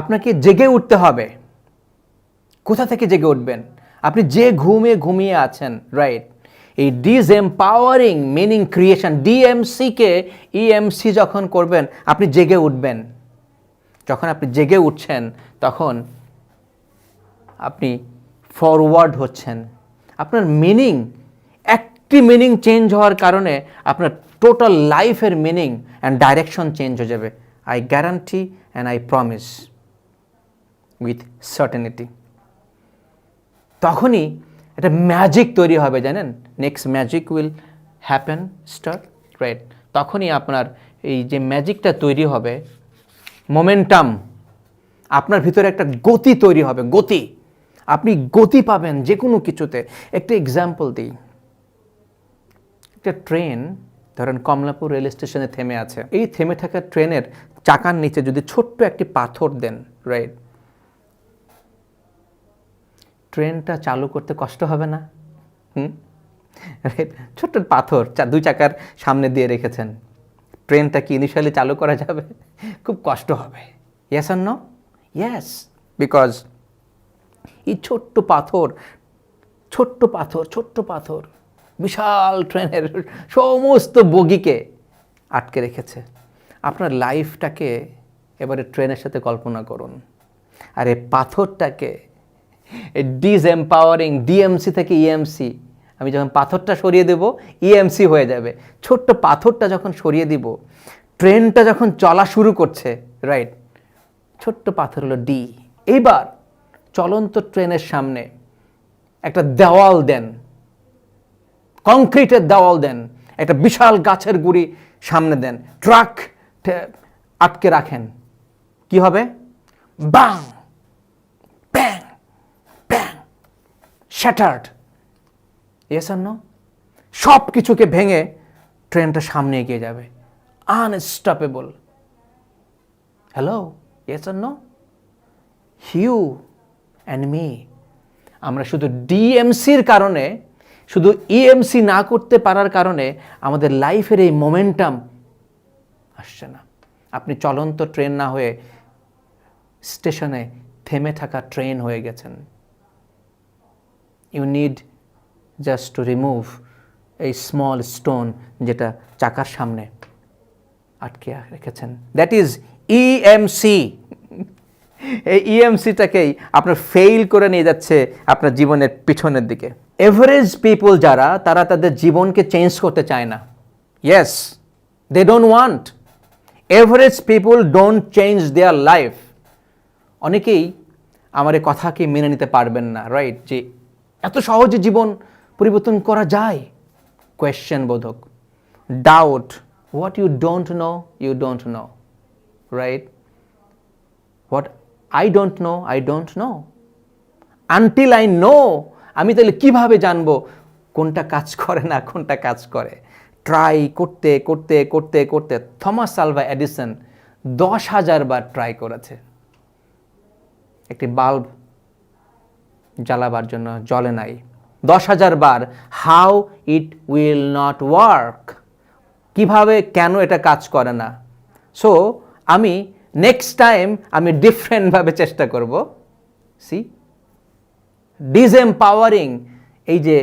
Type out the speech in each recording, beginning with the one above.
আপনাকে জেগে উঠতে হবে। কোথা থেকে জেগে উঠবেন? আপনি যে ঘুমিয়ে আছেন, রাইট? এই ডিসএম্পাওয়ারিং মিনিং ক্রিয়েশন, ডিএমসিকে ইএমসি যখন করবেন, আপনি জেগে উঠবেন। যখন আপনি জেগে উঠছেন, তখন আপনি ফরওয়ার্ড হচ্ছেন। আপনার মিনিং, একটি মিনিং চেঞ্জ হওয়ার কারণে আপনার টোটাল লাইফের মিনিং অ্যান্ড ডাইরেকশন চেঞ্জ হয়ে যাবে। I guarantee and I promise with certainty. তখনই একটা ম্যাজিক তৈরি হবে, জানেন? Next magic will happen start, right? তখনই আপনার এই যে ম্যাজিকটা তৈরি হবে, মোমেন্টাম, আপনার ভিতরে একটা গতি তৈরি হবে, গতি। আপনি গতি পাবেন যে কোনো কিছুতে। একটা এক্সাম্পল দিই। একটা ট্রেন ধরেন কমলাপুর রেল স্টেশনে থেমে আছে। এই থেমে থাকা ট্রেনের চাকার নিচে যদি ছোট্ট একটি পাথর দেন, রাইট, ট্রেনটা চালু করতে কষ্ট হবে না? রাইট? ছোট্ট পাথর দুই চাকার সামনে দিয়ে রেখেছেন, ট্রেনটা কি ইনিশিয়ালি চালু করা যাবে? খুব কষ্ট হবে। Yes R no? Yes, because এই ছোট্ট পাথর বিশাল ট্রেনের সমস্ত বগিকে আটকে রেখেছে। আপনার লাইফটাকে এবারে ট্রেনের সাথে কল্পনা করুন, আর এই পাথরটাকে ডিসএম্পাওয়ারিং, ডিএমসি থেকে ইএমসি, আমি যখন পাথরটা সরিয়ে দেব, ইএমসি হয়ে যাবে। ছোট্ট পাথরটা যখন সরিয়ে দিব, ট্রেনটা যখন চলা শুরু করছে, রাইট, ছোট্ট পাথর হলো ডি। এইবার চলন্ত ট্রেনের সামনে একটা দেওয়াল দেন, কংক্রিটের দেওয়াল দেন, একটা বিশাল গাছের গুড়ি সামনে দেন, ট্রাক আটকে রাখেন। কি হবে? Bang bang bang, shattered. Yes আর নো? সব কিছুকে ভেঙে ট্রেনটা সামনে এগিয়ে যাবে, unstoppable. Hello, yes R no? You and me, আমরা শুধু ডিএমসির কারণে, শুধু ইএমসি না করতে পারার কারণে আমাদের লাইফের এই মোমেন্টাম আসছে না। আপনি চলন্ত ট্রেন না হয়ে স্টেশনে থেমে থাকা ট্রেন হয়ে গেছেন। You need just to remove এই স্মল স্টোন যেটা চাকার সামনে আটকে রেখেছেন। That is EMC. এই ইএমসিটাকেই আপনার ফেইল করে নিয়ে যাচ্ছে আপনার জীবনের পিছনের দিকে। এভারেজ পিপল যারা, তারা তাদের জীবনকে চেঞ্জ করতে চায় না। Yes, they don't want. Average people don't change their life. অনেকেই আমার এই কথাকে মেনে নিতে পারবেন না, রাইট, যে এত সহজে জীবন পরিবর্তন করা যায়। কোয়েশ্চেন বোধক, doubt, what you don't know, you don't know, right? What I don't know, I don't know until I know. আমি তাহলে কিভাবে জানবো কোনটা কাজ করে না, কোনটা কাজ করে? ট্রাই করতে করতে করতে করতে থমাস আলভা এডিসন 10,000 বার ট্রাই করেছে একটি বাল্ব জ্বালাবার জন্য, জ্বলে নাই। 10,000 বার। How it will not work, কিভাবে, কেন এটা কাজ করে না? সো আমি নেক্সট টাইম আমি ডিফারেন্টভাবে চেষ্টা করব। সি, ডিসএম্পাওয়ারিং, এই যে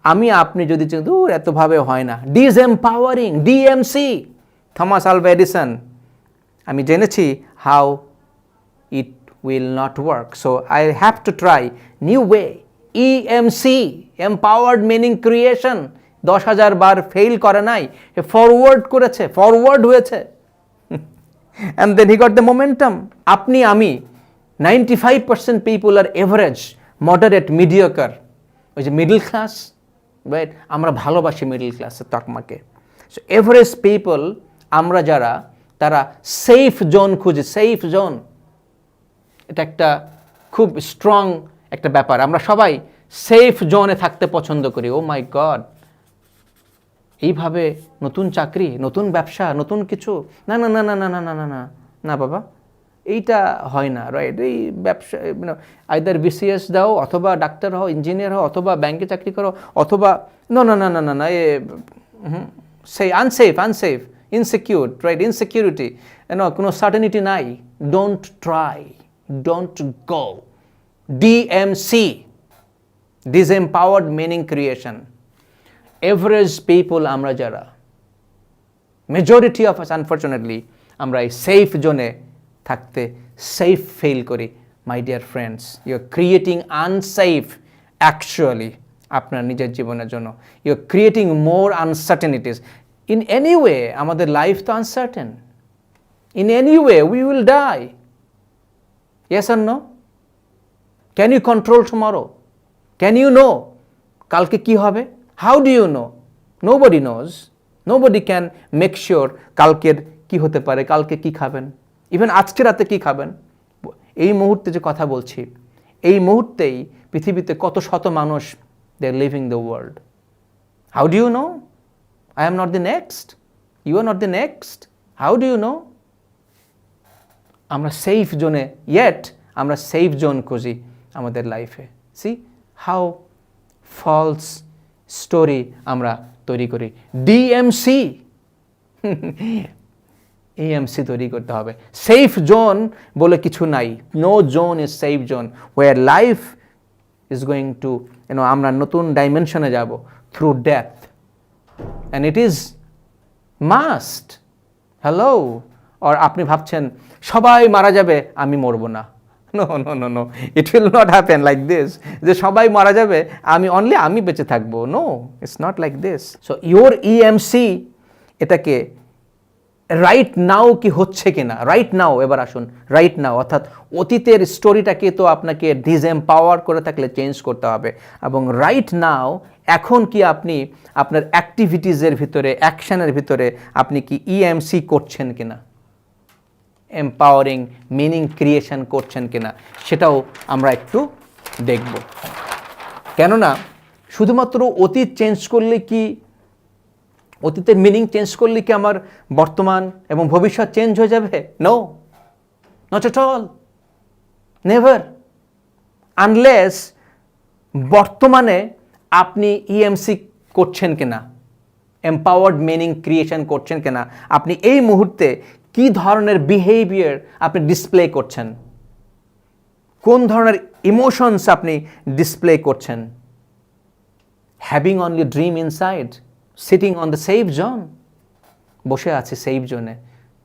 আমি আপনি যদি দূর এতভাবে হয় না, ডিসএম্পাওয়ারিং, ডিএমসি, থমাস আলভা এডিসন। আমি জেনেছি how it will not work, so I have to try new way. EMC, empowered meaning creation, 10,000 bar fail করে নাই, ফরওয়ার্ড করেছে, ফরওয়ার্ড হয়েছে, and then he got the momentum. আপনি আমি 95% people are average, moderate, mediocre, ওই যে middle class, right? আমরা ভালোবাসি মিডল ক্লাসের তকমাকে। সো এভারেজ পিপল আমরা যারা, তারা সেফ জোন খুঁজে, সেফ জোন। এটা একটা খুব স্ট্রং একটা ব্যাপার। আমরা সবাই সেফ জোনে থাকতে পছন্দ করি। ও মাই গড, এইভাবে নতুন চাকরি, নতুন ব্যবসা, নতুন কিছু, না না না না না না না না না না বাবা, এইটা হয় না, রাইট? এই ব্যবসা, আইদার বিসিএস দাও, অথবা ডাক্তার হও, ইঞ্জিনিয়ার হও, অথবা ব্যাংকে চাকরি করো, অথবা না না না না না না এ সেই unsafe, unsafe, insecure, right? Insecurity, কোনো সার্টেনিটি নাই। Don't try, don't go. DMC, disempowered meaning creation. Average people আমরা যারা, majority of us unfortunately আমরা এই সেফ জোনে থাকতে সেফ ফিল করি। My dear friends, you are creating unsafe actually আপনার নিজের জীবনের জন্য। You are creating more uncertainties. In any way আমাদের লাইফ তো uncertain. In any way we will die. Yes R no? Can you control tomorrow? Can you know কালকে কি হবে? How do you know? Nobody knows. Nobody can make sure কালকের কি হতে পারে, কালকে কি খাবেন, ইভেন আজকে রাতে কি খাবেন। এই মুহূর্তে যে কথা বলছি, এই মুহূর্তেই পৃথিবীতে কত শত মানুষ they are living the world. How do you know? I am not the next, you are not the next. How do you know? আমরা সেফ জোনে, ইয়েট আমরা সেফ জোন খুঁজি আমাদের লাইফে। সি হাউ ফলস স্টোরি আমরা তৈরি করি। DMC EMC তৈরি করতে হবে। সেফ জোন বলে কিছু নাই। No zone is safe zone where life is going to আমরা নতুন ডাইমেনশনে যাব through death, and it is must. Hello, আর আপনি ভাবছেন সবাই মারা যাবে, আমি মরবো না। No no no no, it will not happen like this যে সবাই মারা যাবে আমি বেঁচে থাকবো। No, it's not like this. So your EMC এটাকে রাইট নাও কি হচ্ছে কিনা, রাইট নাও, এবার আসুন রাইট নাও, অর্থাৎ অতীতের স্টোরিটাকে তো আপনাকে ডিসএম্পাওয়ার করে থাকলে চেঞ্জ করতে হবে, এবং রাইট নাও এখন কি আপনি আপনার অ্যাক্টিভিটিসের ভিতরে, অ্যাকশনের ভিতরে আপনি কি EMC করছেন কিনা, এম্পাওয়ারিং মিনিং ক্রিয়েশন করছেন কিনা, সেটাও আমরা একটু দেখব। কেননা শুধুমাত্র অতীত চেঞ্জ করলে কি, অতীতের মিনিং চেঞ্জ করলে কি আমার বর্তমান এবং ভবিষ্যৎ চেঞ্জ হয়ে যাবে? No, not at all, never, unless বর্তমানে আপনি EMC করছেন কিনা, এম্পাওয়ার্ড মিনিং ক্রিয়েশন করছেন কিনা, আপনি এই মুহূর্তে কি ধরনের বিহেভিয়ার আপনি ডিসপ্লে করছেন, কোন ধরনের ইমোশনস আপনি ডিসপ্লে করছেন। Having only dream inside, sitting on the safe zone, বসে আছে সেফ জোনে,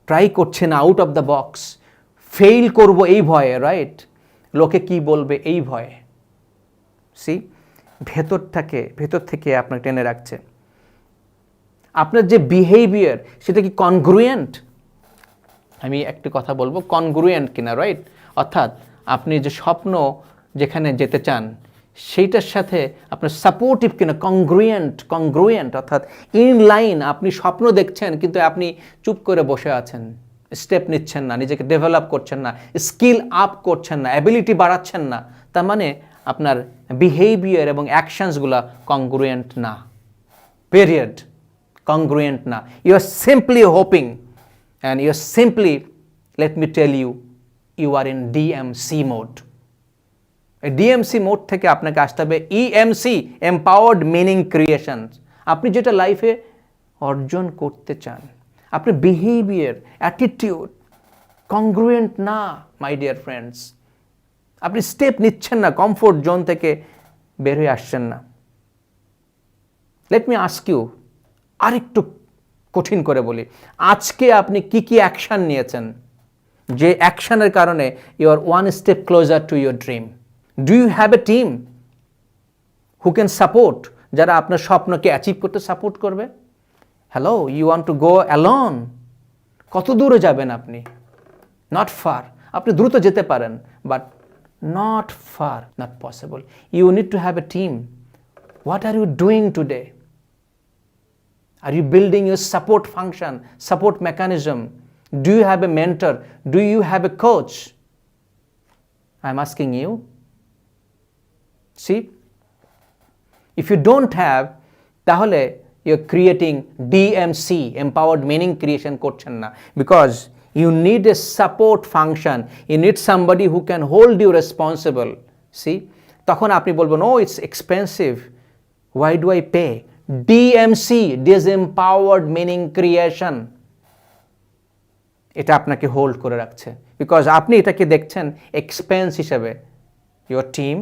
ট্রাই করছে না out of the box, fail করব এই ভয়ে, রাইট, লোকে কি বলবে এই ভয়ে। সি, ভেতর থেকে আপনাকে টেনে রাখছে। আপনার যে বিহেভিয়ার সেটা কি কনগ্রুয়েন্ট? আমি একটা কথা বলবো, কনগ্রুয়েন্ট কিনা, রাইট, অর্থাৎ আপনি যে স্বপ্ন যেখানে যেতে চান সেইটার সাথে আপনার সাপোর্টিভ কিনা, কংগ্রুয়েন্ট, অর্থাৎ ইন লাইন। আপনি স্বপ্ন দেখছেন কিন্তু আপনি চুপ করে বসে আছেন, স্টেপ নিচ্ছেন না, নিজেকে ডেভেলপ করছেন না, স্কিল আপ করছেন না, অ্যাবিলিটি বাড়াচ্ছেন না, তার মানে আপনার বিহেভিয়ার এবং অ্যাকশনসগুলো কংগ্রুয়েন্ট না, পিরিয়ড, কংগ্রুয়েন্ট না। You are simply hoping and you are simply, let me tell you, you are in DMC mode. এই DMC মোড থেকে আপনাকে আসতে হবে EMC, এম্পাওয়ার্ড মিনিং ক্রিয়েশন। আপনি যেটা লাইফে অর্জন করতে চান, আপনার বিহেভিয়ার, অ্যাটিটিউড কংগ্রুয়েন্ট না, মাই ডিয়ার ফ্রেন্ডস। আপনি স্টেপ নিচ্ছেন না, কমফোর্ট জোন থেকে বের হয়ে আসছেন না। লেট মি আস্ক ইউ, আরেকটু কঠিন করে বলি, আজকে আপনি কি কি অ্যাকশন নিয়েছেন, যে অ্যাকশনের কারণে you are one step closer to your dream? Do you have a team who can support, যারা আপনার স্বপ্নকে অ্যাচিভ করতে সাপোর্ট করবে? Hello, you want to go alone? কত দূরে যাবেন আপনি? Not far. আপনি দ্রুত যেতে পারেন, but not far, not possible. You need to have a team. What are you doing today? Are you building your support function, support mechanism? Do you have a mentor? Do you have a coach? I'm asking you. See, if you don't have, তাহলে you're creating DMC, empowered meaning creation করছেন না, because you need a support function. You need somebody who can hold you responsible. See, তখন আপনি বলবেন, oh, it's expensive. Why do I pay? DMC, disempowered meaning creation, এটা আপনাকে hold করে রাখছে। Because আপনি এটাকে দেখছেন এক্সপেন্স হিসেবে। Your team,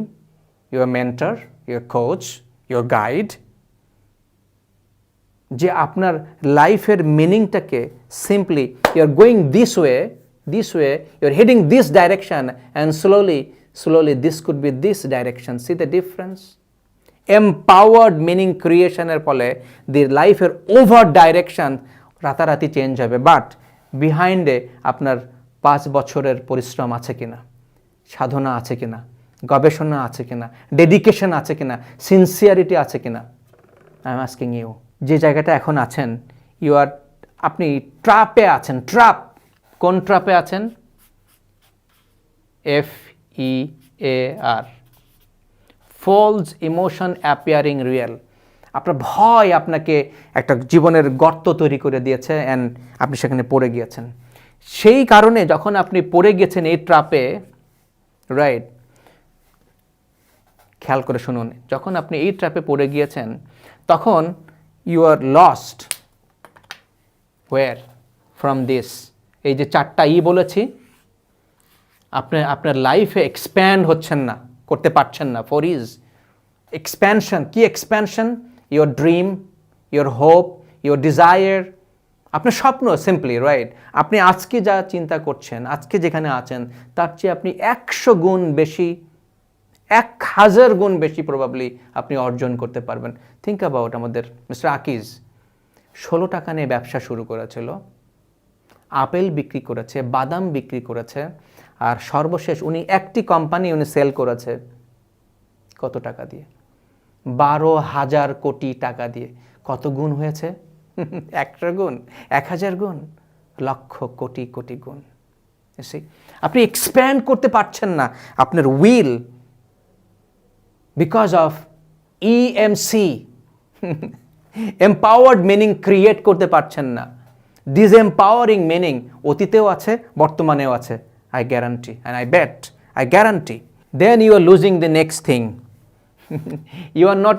your mentor, your coach, your guide, যে আপনার লাইফের মিনিংটাকে simply you are going this way, you are heading this direction, and slowly this could be this direction. See the difference? Empowered meaning ক্রিয়েশনের ফলে দি লাইফের over direction রাতারাতি change হবে। বাট বিহাইন্ডে আপনার 5 বছরের পরিশ্রম আছে কিনা, সাধনা আছে কিনা, গবেষণা আছে কিনা, ডেডিকেশন আছে কিনা, সিনসিয়ারিটি আছে কিনা। আই এম আস্কিং ইউ, যে জায়গাটা এখন আছেন, আপনি ট্রাপে আছেন। ট্রাপ, কোন ট্রাপে আছেন? FEAR, false emotion appearing real. আপনার ভয় আপনাকে একটা জীবনের গর্ত তৈরি করে দিয়েছে, অ্যান্ড আপনি সেখানে পড়ে গিয়েছেন। সেই কারণে যখন আপনি পড়ে গেছেন এই ট্রাপে, রাইট, খেয়াল করে শুনুন, যখন আপনি এই ট্র্যাপে পড়ে গিয়েছেন তখন you are lost where from this. এই যে 4টা বলেছি, আপনার লাইফে এক্সপ্যান্ড হচ্ছেন না, করতে পারছেন না। For is expansion. কি expansion? Your dream, your hope, your desire, আপনার স্বপ্ন, সিম্পলি, রাইট। আপনি আজকে যা চিন্তা করছেন, আজকে যেখানে আছেন, তার চেয়ে আপনি 100 গুণ বেশি, 1000 গুণ বেশি প্রবাবলি আপনি অর্জন করতে পারবেন। থিঙ্ক অ্যাবাউট আমাদের মিস্টার আকিজ 16 টাকা নিয়ে ব্যবসা শুরু করেছিল, আপেল বিক্রি করেছে, বাদাম বিক্রি করেছে, আর সর্বশেষ উনি একটি কোম্পানি সেল করেছে কত টাকা দিয়ে? 12,000 কোটি টাকা দিয়ে। কত গুণ হয়েছে? 100 গুণ, 1000 গুণ, লক্ষ কোটি কোটি গুণ। আপনি এক্সপ্যান্ড করতে পারছেন না আপনার will, because of EMC, empowered meaning create করতে পারছেন না। ডিসএম্পাওয়ারিং মিনিং অতীতেও আছে, বর্তমানেও আছে। I guarantee, and I guarantee. Then you are losing the next thing. You are not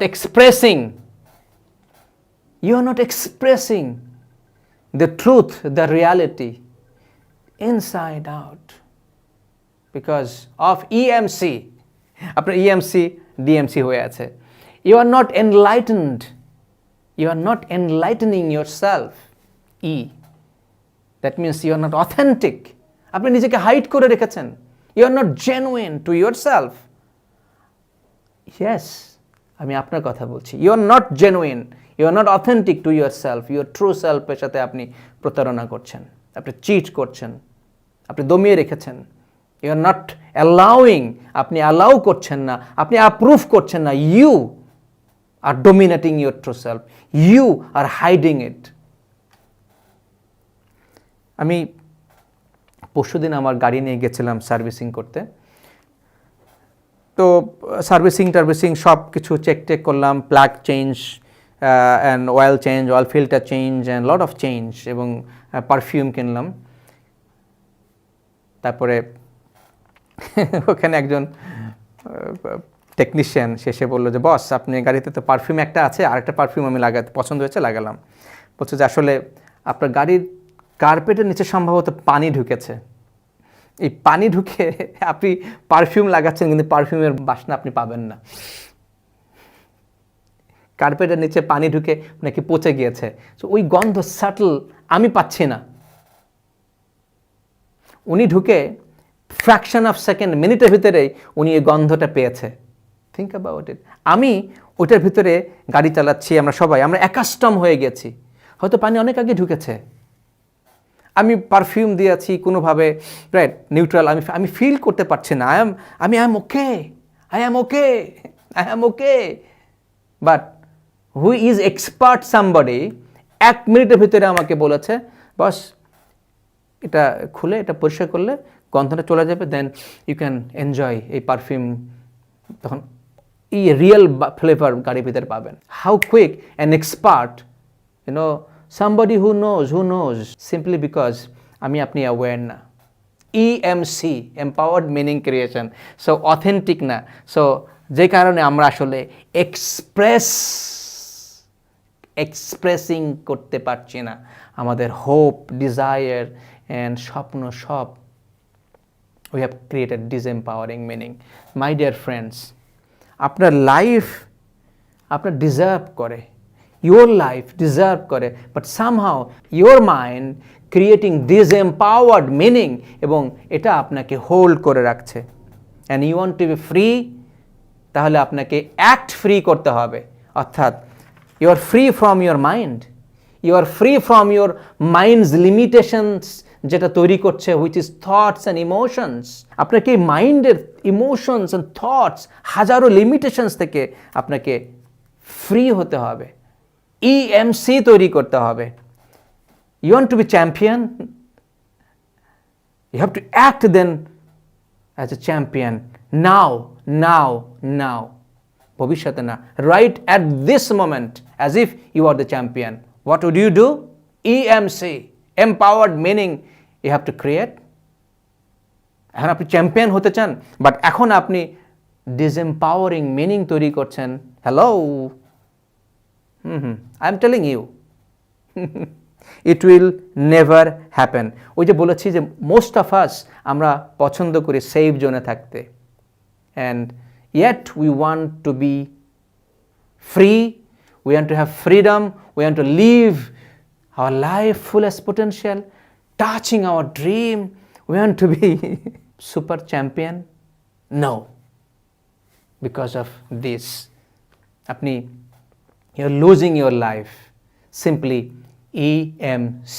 expressing the truth, the reality, inside out, because of EMC. আপনার EMC DMC হয়ে আছে। You are not enlightened. You are not enlightening yourself. E. That means you are not authentic. আপনি নিজেকে hide করে রেখেছেন। You are not genuine to yourself. Yes, আমি আপনার কথা বলছি। You are not genuine. You are not authentic to yourself. Your true self এর সাথে আপনি প্রতারণা করছেন, আপনি চিট করছেন, আপনি দমিয়ে রেখেছেন। You are not allowing, আপনি অ্যালাউ করছেন না, আপনি অ্যাপ্রুভ করছেন না। You are dominating your true self. You are hiding it. আমি পরশুদিন আমার গাড়ি নিয়ে গেছিলাম সার্ভিসিং করতে। তো সার্ভিসিং সব কিছু চেক করলাম, plug change and oil change, oil filter change and lot of change, এবং পারফিউম কিনলাম। তারপরে ওখানে একজন টেকনিশিয়ান শেষে বললো যে, বস, আপনি গাড়িতে তো পারফিউম একটা আছে, আরেকটা পারফিউম আমি লাগাতে পছন্দ হয়েছে, লাগালাম। বলছে যে আসলে আপনার গাড়ির কার্পেটের নিচে সম্ভবত পানি ঢুকেছে। এই পানি ঢুকে আপনি পারফিউম লাগাচ্ছেন, কিন্তু পারফিউমের বাসনা আপনি পাবেন না। কার্পেটের নিচে পানি ঢুকে নাকি পচে গিয়েছে, তো ওই গন্ধ সাটল আমি পাচ্ছি না। উনি ঢুকে ফ্র্যাকশন অফ সেকেন্ড, মিনিটের ভিতরেই উনি এই গন্ধটা পেয়েছে। Think about it. আমি ওইটার ভিতরে গাড়ি চালাচ্ছি, আমরা সবাই অ্যাকাস্টম হয়ে গেছি, হয়তো পানি অনেক আগে ঢুকেছে, আমি পারফিউম দিয়েছি কোনোভাবে, রাইট, নিউট্রাল, আমি ফিল করতে পারছি না। I am okay. But who is expert somebody 1 মিনিটের ভিতরে আমাকে বলেছে, বস, এটা খুলে এটা পরিষ্কার করলে গন্ধটা চলে যাবে, দেন ইউ ক্যান এনজয় এই পারফিউম। তখন এই রিয়েল ফ্লেভার গাড়ির ভিতরে পাবেন। How quick an expert, somebody who knows, simply because আমি আপনি aware না। EMC, empowered meaning creation, so authentic না। so যে কারণে আমরা আসলে এক্সপ্রেসিং করতে পারছি না আমাদের হোপ, ডিজায়ার অ্যান্ড স্বপ্ন সব। We have created disempowering meaning. My dear friends, আপনার লাইফ আপনার ডিজার্ভ করে, your life deserve করে, but somehow your mind creating disempowered meaning এবং এটা আপনাকে হোল্ড করে রাখছে। and you want to be free, তাহলে আপনাকে অ্যাক্ট ফ্রি করতে হবে, অর্থাৎ you are free from your mind, you are free from your mind's limitations যেটা তৈরি করছে, which is thoughts and emotions। আপনাকে মাইন্ডের ইমোশনস and thoughts হাজারো লিমিটেশনস থেকে আপনাকে ফ্রি হতে হবে, EMC তৈরি করতে হবে। You want to be champion? You have to act then as a champion now, now, now. ভবিষ্যতে না, right at this moment as if you are the champion. What would you do? EMC, empowered meaning you have to create. এখন আপনি champion হতে চান, but এখন আপনি ডিসএম্পাওয়ারিং meaning তৈরি করছেন। Hello, I am telling you, it will never happen. ওই যে বলেছি যে মোস্ট অফ আস আমরা পছন্দ করি সেফ জোনে থাকতে, and yet we want to be free, we want to have freedom, we want to live our life fullest potential, touching our dream, we want to be super champion. No, because of this আপনি you're losing your life, simply EMC.